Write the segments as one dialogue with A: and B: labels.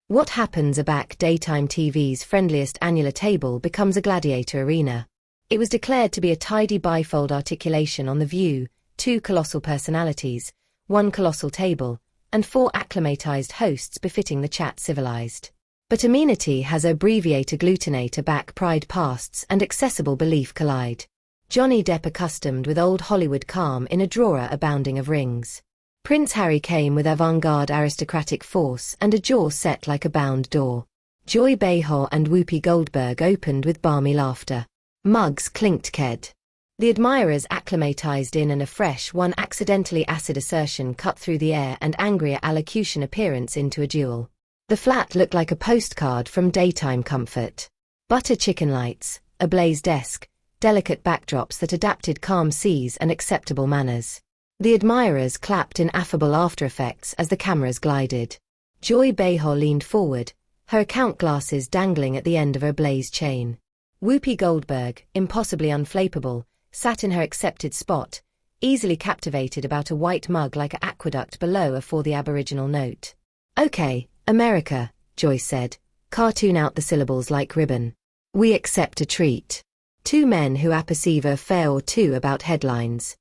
A: What happens aback daytime TV's friendliest annular table becomes a gladiator arena. It was declared to be a tidy bifold articulation on the view, 2 colossal personalities, 1 colossal table, and 4 acclimatized hosts befitting the chat civilized. But amenity has abbreviate agglutinate aback pride pasts and accessible belief collide. Johnny Depp accustomed with old Hollywood calm in a drawer abounding of rings. Prince Harry came with avant-garde aristocratic force and a jaw set like a bound door. Behar and Whoopi Goldberg opened with balmy laughter. Mugs clinked ked. The admirers acclimatized in and afresh, one accidentally acid assertion cut through the air and angrier allocution appearance into a duel. The flat looked like a postcard from daytime comfort. Butter chicken lights, a blaze desk, delicate backdrops that adapted calm seas and acceptable manners. The admirers clapped in affable after-effects as the cameras glided. Behar leaned forward, her account glasses dangling at the end of her blaze chain. Whoopi Goldberg, impossibly unflappable, sat in her accepted spot, easily captivated about a white mug like an aqueduct below her for the aboriginal note. "Okay, America," Joy said, cartoon out the syllables like ribbon. "We accept a treat." 2 men who apperceive a fair or two about headlines.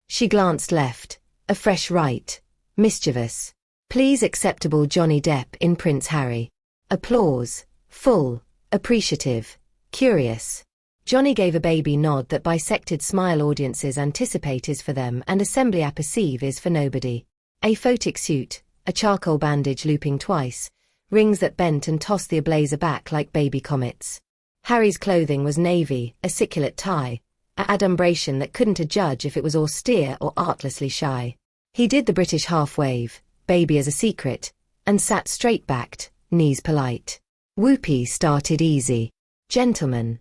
A: She glanced left, a fresh right, mischievous. "Please acceptable Johnny Depp in Prince Harry." Applause, full, appreciative, curious. Johnny gave a baby nod that bisected smile audiences anticipate is for them and assembly apperceive is for nobody. A photic suit, a charcoal bandage looping twice, rings that bent and tossed the ablaze aback like baby comets. Harry's clothing was navy, aciculate tie, a adumbration that couldn't adjudge if it was austere or artlessly shy. He did the British half-wave, baby as a secret, and sat straight-backed, knees polite. Whoopi started easy. "Gentlemen,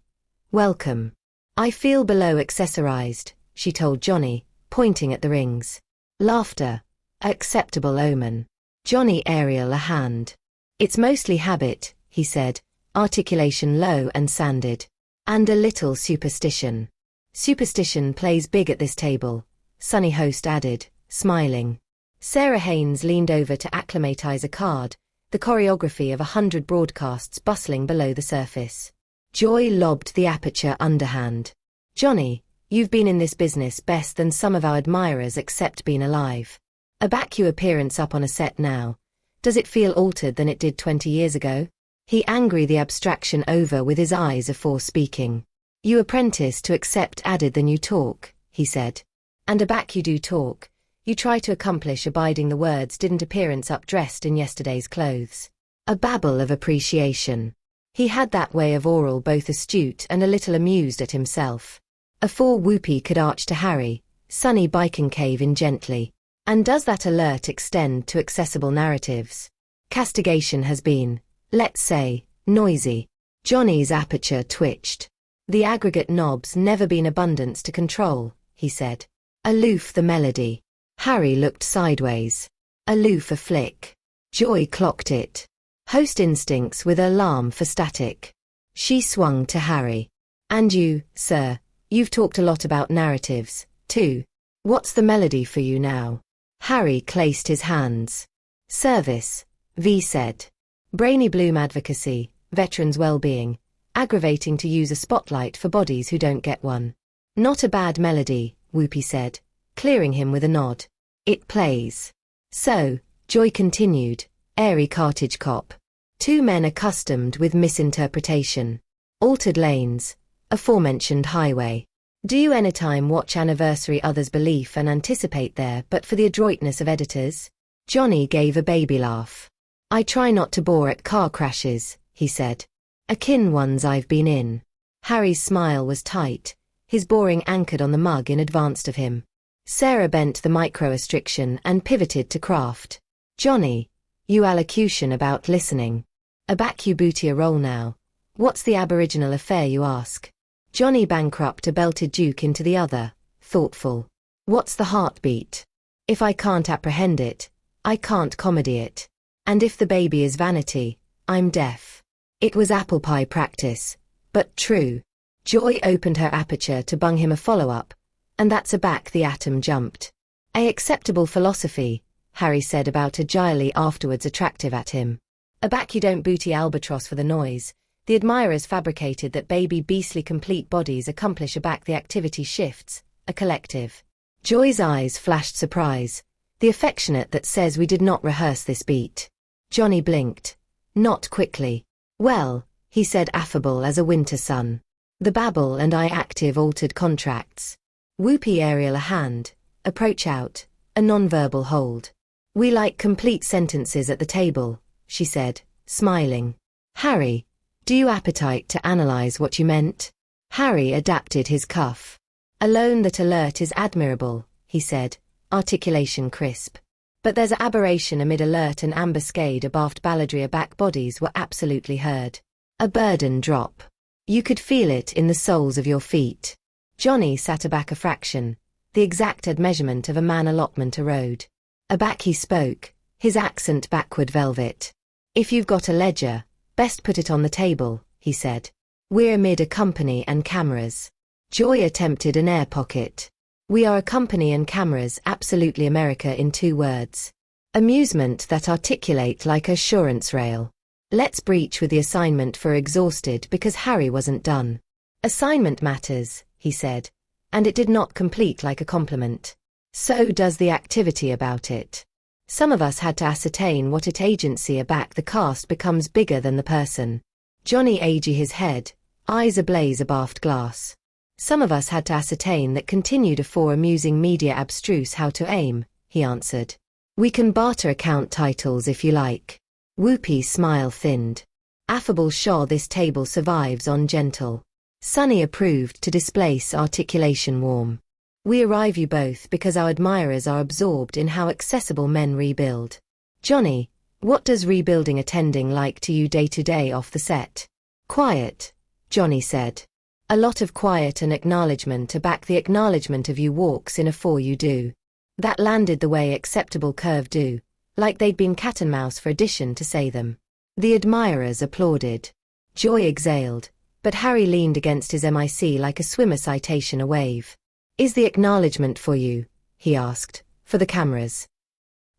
A: welcome. I feel below accessorized," she told Johnny, pointing at the rings. Laughter, acceptable omen. Johnny aerial a hand. "It's mostly habit," he said, articulation low and sanded. "And a little superstition." "Superstition plays big at this table," sunny host added, smiling. Sarah Haynes leaned over to acclimatize a card, the choreography of 100 broadcasts bustling below the surface. Joy lobbed the aperture underhand. "Johnny, you've been in this business best than some of our admirers except been alive. A back-you appearance up on a set now. Does it feel altered than it did 20 years ago?" He angry the abstraction over with his eyes afore speaking. "You apprentice to accept added than you talk," he said. "And aback you do talk, you try to accomplish abiding the words didn't appearance up dressed in yesterday's clothes." A babble of appreciation. He had that way of oral both astute and a little amused at himself. Afore Whoopi could arch to Harry, sunny biconcave in gently. "And does that alert extend to accessible narratives? Castigation has been, let's say, noisy." Johnny's aperture twitched. "The aggregate knob's never been abundance to control," he said. "Aloof the melody." Harry looked sideways. "Aloof a flick." Joy clocked it. Host instincts with alarm for static. She swung to Harry. "And you, sir, you've talked a lot about narratives, too. What's the melody for you now?" Harry clased his hands. "Service," V said. "Brainy bloom advocacy, veterans' well-being, aggravating to use a spotlight for bodies who don't get one." "Not a bad melody," Whoopi said, clearing him with a nod. "It plays." "So," Joy continued, airy cartage cop. 2 men accustomed with misinterpretation. Altered lanes, aforementioned highway. "Do you anytime watch anniversary others' belief and anticipate there but for the adroitness of editors?" Johnny gave a baby laugh. "I try not to bore at car crashes," he said. "Akin ones I've been in." Harry's smile was tight, his boring anchored on the mug in advance of him. Sarah bent the micro-astriction and pivoted to craft. "Johnny, you allocution about listening. Aback you booty a roll now. What's the aboriginal affair you ask?" Johnny bankrupt a belted duke into the other, thoughtful. "What's the heartbeat? If I can't apprehend it, I can't comedy it. And if the baby is vanity, I'm deaf." It was apple pie practice, but true. Joy opened her aperture to bung him a follow-up, and that's aback the atom jumped. "A acceptable philosophy," Harry said about agilely afterwards attractive at him. Aback you don't booty albatross for the noise. The admirers fabricated that baby beastly complete bodies accomplish aback the activity shifts, a collective. Joy's eyes flashed surprise. The affectionate that says we did not rehearse this beat. Johnny blinked. Not quickly. Well, he said affable as a winter sun. The babble and I active altered contracts. Whoopi aerial a hand, approach out, a non-verbal hold. We like complete sentences at the table, she said, smiling. Harry, do you appetite to analyze what you meant? Harry adapted his cuff. Alone that alert is admirable, he said, articulation crisp. But there's a aberration amid alert and ambuscade abaft balladry aback bodies were absolutely heard. A burden drop. You could feel it in the soles of your feet. Johnny sat aback a fraction, the exact measurement of a man allotment a road. Aback he spoke, his accent backward velvet. If you've got a ledger, best put it on the table, he said. We're amid a company and cameras. Joy attempted an air pocket. We are a company and cameras, absolutely America in 2 words. Amusement that articulate like assurance rail. Let's breach with the assignment for exhausted because Harry wasn't done. Assignment matters, he said, and it did not complete like a compliment. So does the activity about it. Some of us had to ascertain what it agency aback the cast becomes bigger than the person. Johnny agey his head, eyes ablaze abaft glass. Some of us had to ascertain that continued afore amusing media abstruse how to aim, he answered. We can barter account titles if you like. Whoopi's smile thinned. Affable Shaw this table survives on gentle. Sunny approved to displace articulation warm. We arrive you both because our admirers are absorbed in how accessible men rebuild. Johnny, what does rebuilding attending like to you day to day off the set? Quiet, Johnny said. A lot of quiet and acknowledgement aback the acknowledgement of you walks in afore you do. That landed the way acceptable curve do, like they'd been cat and mouse for addition to say them. The admirers applauded. Joy exhaled, but Harry leaned against his mic like a swimmer citation a wave. Is the acknowledgement for you, he asked, for the cameras?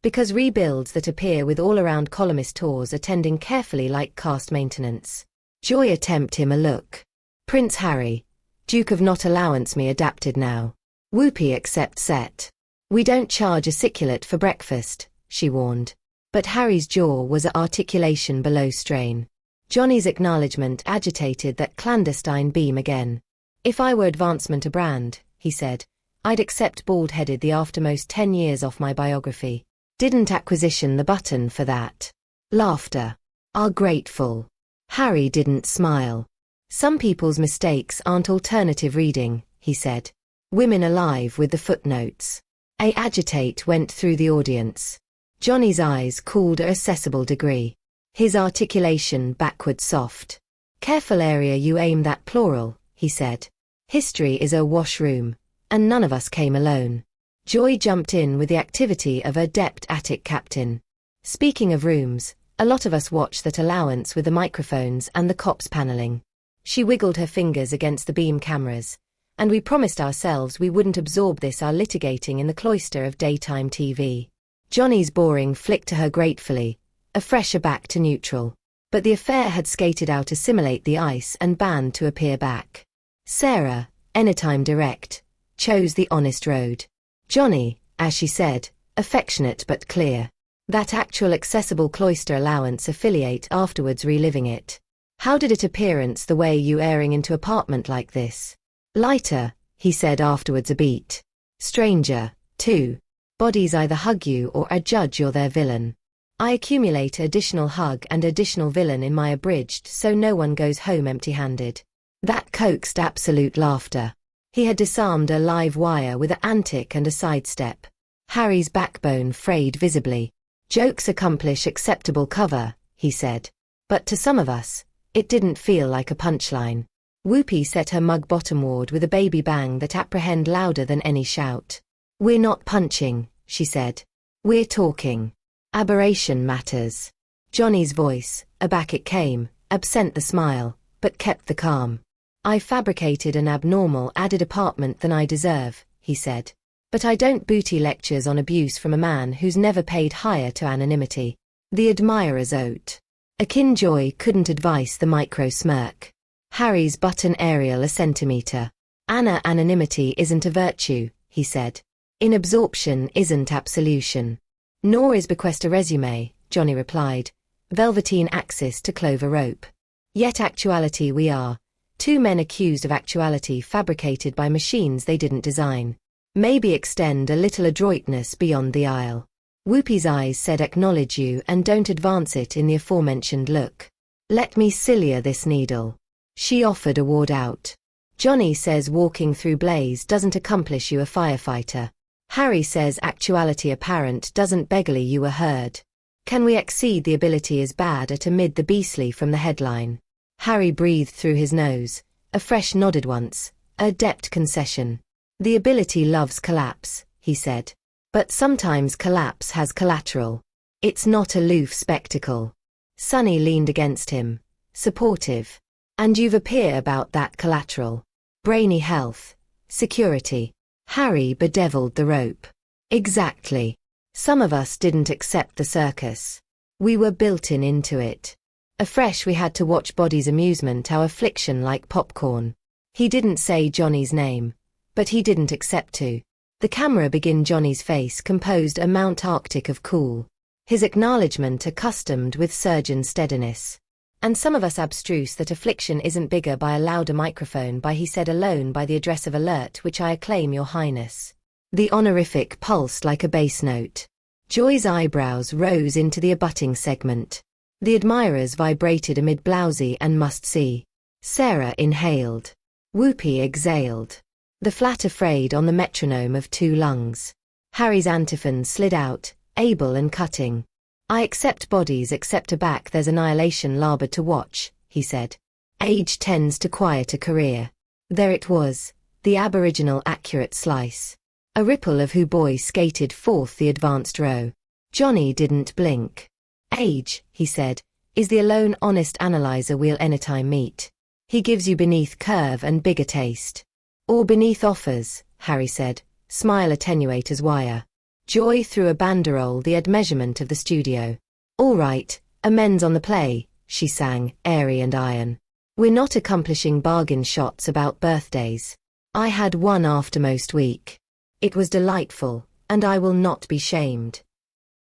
A: Because rebuilds that appear with all-around columnist tours attending carefully like cast maintenance. Joy attempt him a look. Prince Harry, Duke of Not Allowance me adapted now. Whoopi accept set. We don't charge aciculate for breakfast, she warned. But Harry's jaw was at articulation below strain. Johnny's acknowledgement agitated that clandestine beam again. If I were advancement a brand, he said, I'd accept bald-headed the aftermost 10 years off my biography. Didn't acquisition the button for that. Laughter. Are grateful. Harry didn't smile. Some people's mistakes aren't alternative reading, he said. Women alive with the footnotes. A agitate went through the audience. Johnny's eyes cooled a accessible degree. His articulation backward soft. Careful area you aim that plural, he said. History is a washroom, and none of us came alone. Joy jumped in with the activity of a Depp attic captain. Speaking of rooms, a lot of us watch that allowance with the microphones and the cops paneling. She wiggled her fingers against the beam cameras, and we promised ourselves we wouldn't absorb this our litigating in the cloister of daytime TV. Johnny's boring flicked to her gratefully, a fresher back to neutral. But the affair had skated out assimilate the ice and banned to appear back. Sarah, anytime direct, chose the honest road. Johnny, as she said, affectionate but clear. That actual accessible cloister allowance affiliate afterwards reliving it. How did it appearance the way you airing into apartment like this? Lighter, he said afterwards a beat. Stranger, too. Bodies either hug you or adjudge you're their villain. I accumulate additional hug and additional villain in my abridged so no one goes home empty-handed. That coaxed absolute laughter. He had disarmed a live wire with an antic and a sidestep. Harry's backbone frayed visibly. Jokes accomplish acceptable cover, he said. But to some of us, it didn't feel like a punchline. Whoopi set her mug bottomward with a baby bang that apprehend louder than any shout. We're not punching, she said. We're talking. Aberration matters. Johnny's voice, aback it came, absent the smile, but kept the calm. I fabricated an abnormal added apartment than I deserve, he said. But I don't booty lectures on abuse from a man who's never paid hire to anonymity. The admirer's oat. A Joy couldn't advise the micro smirk. Harry's button aerial a centimeter. Anonymity isn't a virtue, he said. Inabsorption isn't absolution. Nor is bequest a resume, Johnny replied. Velveteen axis to clover rope. Yet actuality we are. Two men accused of actuality fabricated by machines they didn't design. Maybe extend a little adroitness beyond the aisle. Whoopi's eyes said acknowledge you and don't advance it in the aforementioned look. Let me cilia this needle. She offered a ward out. Johnny says walking through blaze doesn't accomplish you a firefighter. Harry says actuality apparent doesn't beggarly you a herd. Can we exceed the ability is bad at amid the beastly from the headline? Harry breathed through his nose. A fresh nodded once. A Depp concession. The ability loves collapse, he said. But sometimes collapse has collateral. It's not aloof spectacle. Sonny leaned against him. Supportive. And you've appear about that collateral. Brainy health. Security. Harry bedeviled the rope. Exactly. Some of us didn't accept the circus. We were built-in into it. Afresh we had to watch Body's amusement our affliction like popcorn. He didn't say Johnny's name. But he didn't accept to. The camera begin Johnny's face composed a Mount Arctic of cool. His acknowledgement accustomed with surgeon steadiness. And some of us abstruse that affliction isn't bigger by a louder microphone by he said alone by the address of alert which I acclaim your highness. The honorific pulsed like a bass note. Joy's eyebrows rose into the abutting segment. The admirers vibrated amid blousy and must-see. Sarah inhaled. Whoopi exhaled. The flat afraid on the metronome of two lungs. Harry's antiphon slid out, able and cutting. I accept bodies except a back there's annihilation labored to watch, he said. Age tends to quiet a career. There it was, the aboriginal accurate slice. A ripple of who boy skated forth the advanced row. Johnny didn't blink. Age, he said, is the alone honest analyzer we'll anytime meet. He gives you beneath curve and bigger taste. Or beneath offers, Harry said, smile attenuate as wire. Joy threw a banderole the admeasurement of the studio. All right, amends on the play, she sang, airy and iron. We're not accomplishing bargain shots about birthdays. I had one aftermost week. It was delightful, and I will not be shamed.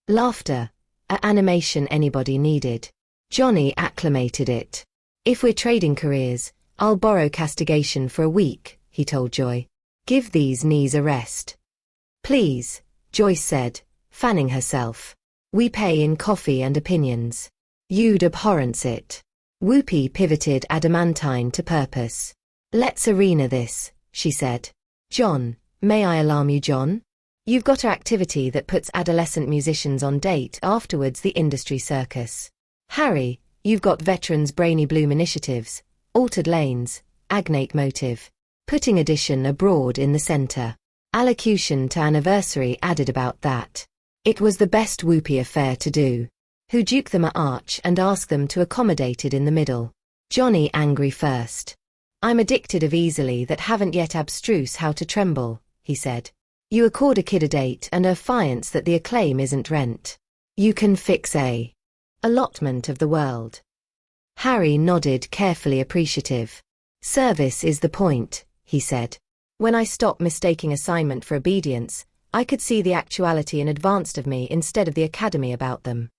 A: Laughter. A animation anybody needed. Johnny acclimated it. If we're trading careers, I'll borrow castigation for a week, he told Joy. Give these knees a rest. Please, Joyce said, fanning herself. We pay in coffee and opinions. You'd abhorrence it. Whoopi pivoted adamantine to purpose. Let's arena this, she said. John, may I alarm you, John? You've got an activity that puts adolescent musicians on date afterwards the industry circus. Harry, you've got veterans brainy bloom initiatives, altered lanes, agnate motive, putting addition abroad in the center. Allocution to anniversary added about that. It was the best Whoopi affair to do. Who duke them a arch and ask them to accommodate it in the middle. Johnny angry first. I'm addicted of easily that haven't yet abstruse how to tremble, he said. You accord a kid a date and affiance that the acclaim isn't rent. You can fix a allotment of the world. Harry nodded carefully appreciative. Service is the point, he said. When I stopped mistaking assignment for obedience, I could see the actuality in advance of me instead of the academy about them.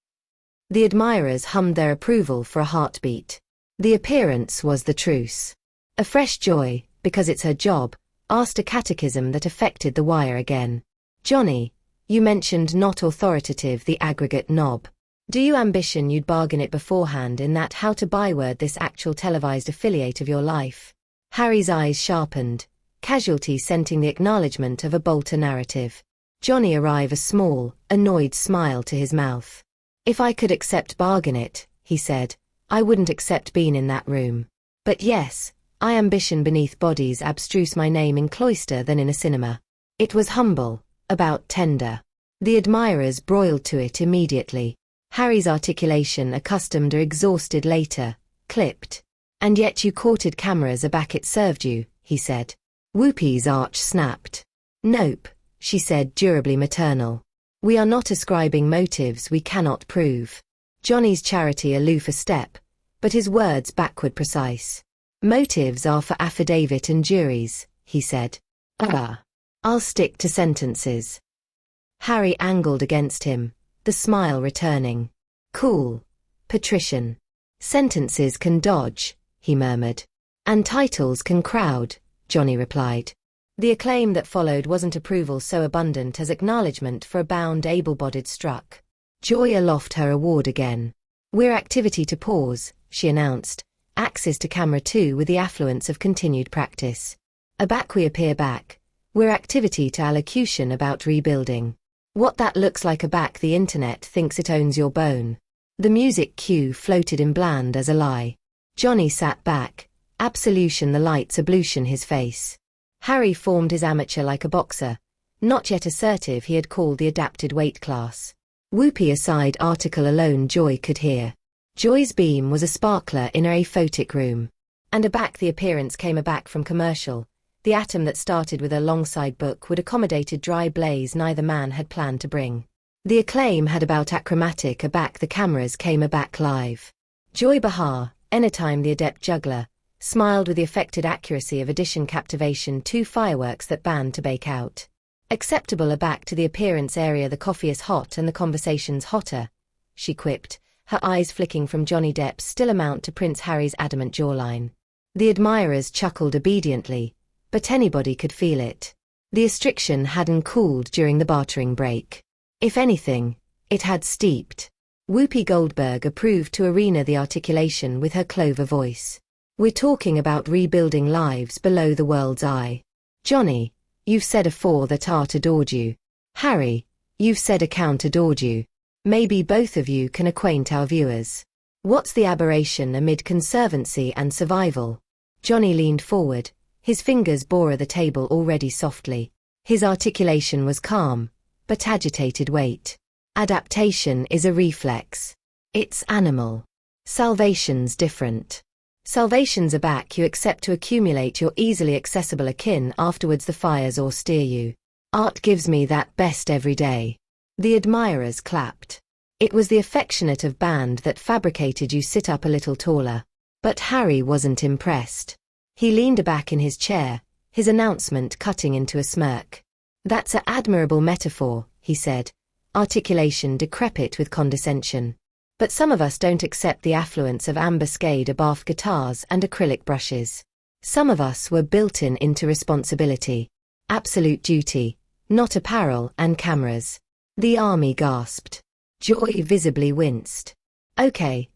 A: The admirers hummed their approval for a heartbeat. The appearance was the truce. A fresh Joy, because it's her job, asked a catechism that affected the wire again. Johnny, you mentioned not authoritative the aggregate knob. Do you ambition you'd bargain it beforehand in that how to byword this actual televised affiliate of your life? Harry's eyes sharpened. Casualty scenting the acknowledgement of a bolter narrative. Johnny arrive a small, annoyed smile to his mouth. If I could accept bargain it, he said, I wouldn't accept being in that room. But yes, I ambition beneath bodies abstruse my name in cloister than in a cinema. It was humble, about tender. The admirers broiled to it immediately. Harry's articulation accustomed or exhausted later, clipped. And yet you courted cameras aback it served you, he said. Whoopi's arch snapped. Nope, she said durably maternal. We are not ascribing motives we cannot prove. Johnny's charity aloof a step, but his words backward precise. Motives are for affidavit and juries, he said. I'll stick to sentences. Harry angled against him, the smile returning. Cool. Patrician. Sentences can dodge, he murmured. And titles can crowd, Johnny replied. The acclaim that followed wasn't approval so abundant as acknowledgement for a bound able-bodied struck. Joy aloft her award again. We're activity to pause, she announced, axis to camera 2 with the affluence of continued practice. Aback we appear back. We're activity to allocution about rebuilding. What that looks like aback the internet thinks it owns your bone. The music cue floated in bland as a lie. Johnny sat back, absolution the lights ablution his face. Harry formed his amateur like a boxer, not yet assertive he had called the adapted weight class. Whoopi aside article alone Joy could hear. Joy's beam was a sparkler in a photic room. And aback the appearance came aback from commercial. The atom that started with a longside book would accommodated dry blaze neither man had planned to bring. The acclaim had about achromatic aback the cameras came aback live. Joy Behar, anytime the adept juggler, smiled with the affected accuracy of edition captivation 2 fireworks that banned to bake out. Acceptable aback to the appearance area the coffee is hot and the conversation's hotter, she quipped, her eyes flicking from Johnny Depp's still amount to Prince Harry's adamant jawline. The admirers chuckled obediently, but anybody could feel it. The astriction hadn't cooled during the bartering break. If anything, it had steeped. Whoopi Goldberg approved to arena the articulation with her clover voice. We're talking about rebuilding lives below the world's eye. Johnny, you've said afore that art adored you. Harry, you've said account adored you. Maybe both of you can acquaint our viewers. What's the aberration amid conservancy and survival? Johnny leaned forward, his fingers bore the table already softly. His articulation was calm, but agitated weight. Adaptation is a reflex. It's animal. Salvation's different. Salvation's aback you accept to accumulate your easily accessible akin afterwards the fires or steer you. Art gives me that best every day. The admirers clapped. It was the affectionate of band that fabricated you sit up a little taller. But Harry wasn't impressed. He leaned back in his chair, his announcement cutting into a smirk. That's an admirable metaphor, he said, articulation decrepit with condescension. But some of us don't accept the affluence of ambuscade abaft guitars and acrylic brushes. Some of us were built into responsibility. Absolute duty, not apparel and cameras. The army gasped. Joy visibly winced. Okay,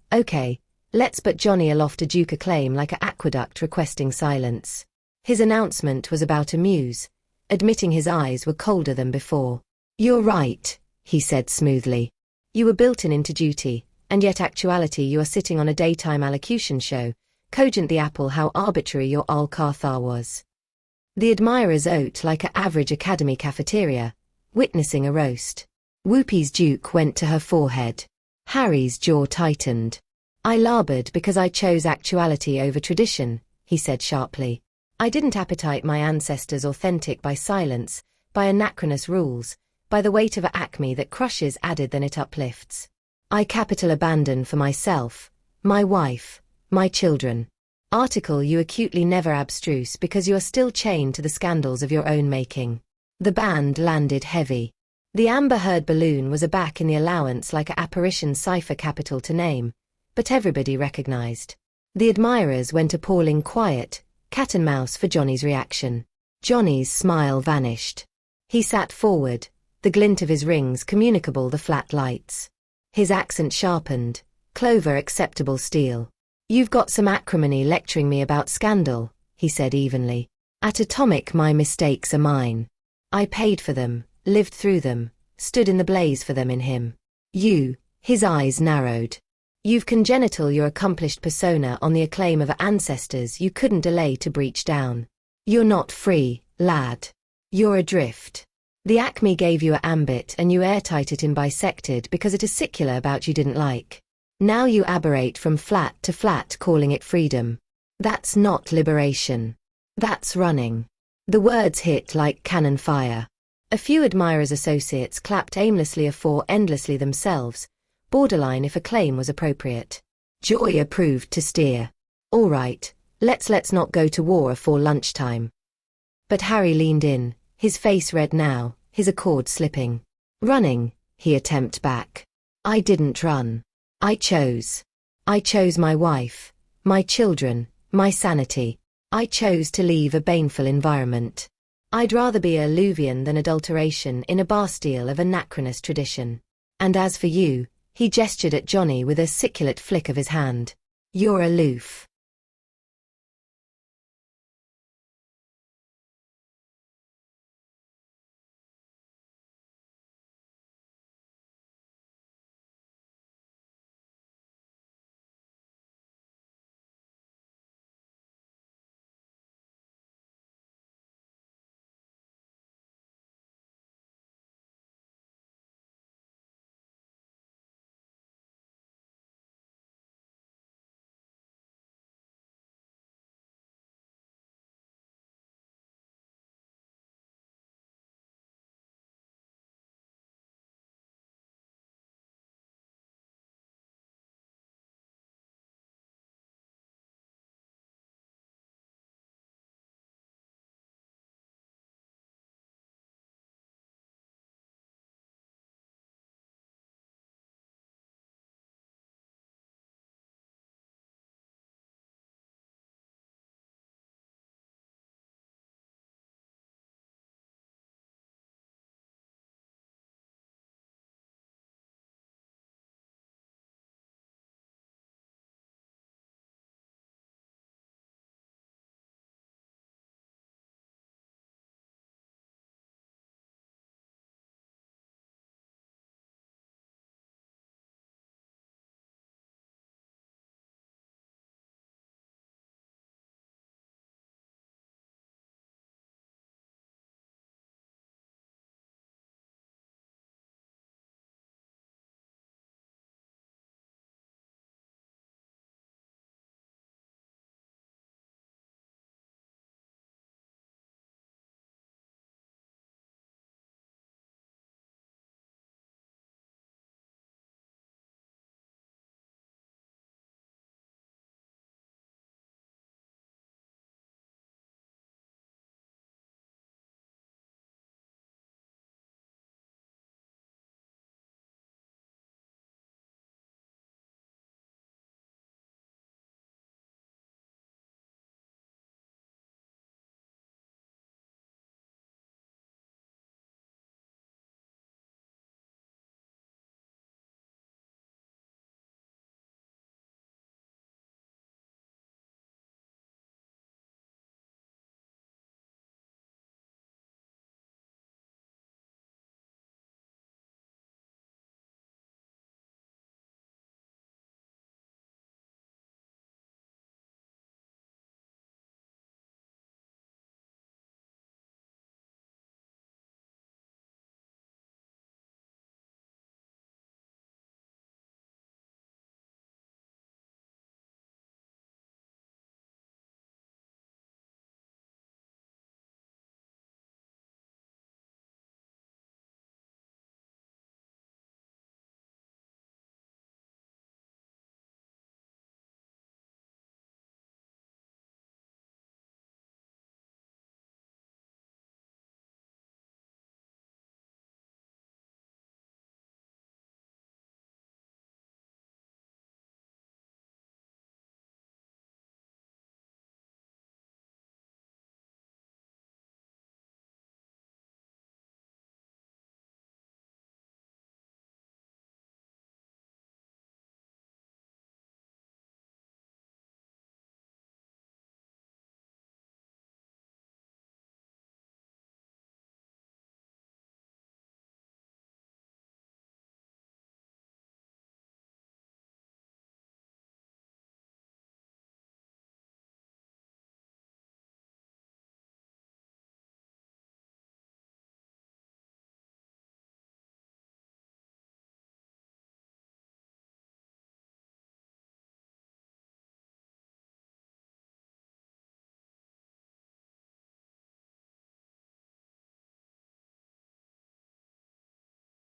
A: let's put Johnny aloft a duke acclaim like a aqueduct requesting silence. His announcement was about a muse, admitting his eyes were colder than before. You're right, he said smoothly. You were built into duty, and yet actuality you are sitting on a daytime allocution show, cogent the apple how arbitrary your al-Kathar was. The admirers oat like a average academy cafeteria, witnessing a roast. Whoopi's duke went to her forehead. Harry's jaw tightened. I labored because I chose actuality over tradition, he said sharply. I didn't appetite my ancestors authentic by silence, by anachronous rules, by the weight of a acme that crushes added than it uplifts. I capital abandon for myself, my wife, my children. Article you acutely never abstruse because you are still chained to the scandals of your own making. The band landed heavy. The amber-haired balloon was aback in the allowance like a apparition cipher capital to name, but everybody recognized. The admirers went appalling quiet, cat and mouse for Johnny's reaction. Johnny's smile vanished. He sat forward, the glint of his rings communicable the flat lights. His accent sharpened, clover acceptable steel. You've got some acrimony lecturing me about scandal, he said evenly. At atomic my mistakes are mine. I paid for them, lived through them, stood in the blaze for them in him. You, his eyes narrowed. You've congenital your accomplished persona on the acclaim of ancestors you couldn't delay to breach down. You're not free, lad. You're adrift. The acme gave you a ambit and you airtight it in bisected because it is secular about you didn't like. Now you aberrate from flat to flat calling it freedom. That's not liberation. That's running. The words hit like cannon fire. A few admirers' associates clapped aimlessly afore endlessly themselves, borderline if a claim was appropriate. Joy approved to steer. All right, let's not go to war afore lunchtime. But Harry leaned in, his face red now, his accord slipping. Running, he attempted back. I didn't run. I chose. I chose my wife, my children, my sanity. I chose to leave a baneful environment. I'd rather be a Luvian than adulteration in a Bastille of anachronous tradition. And as for you, he gestured at Johnny with a aciculate flick of his hand. You're aloof.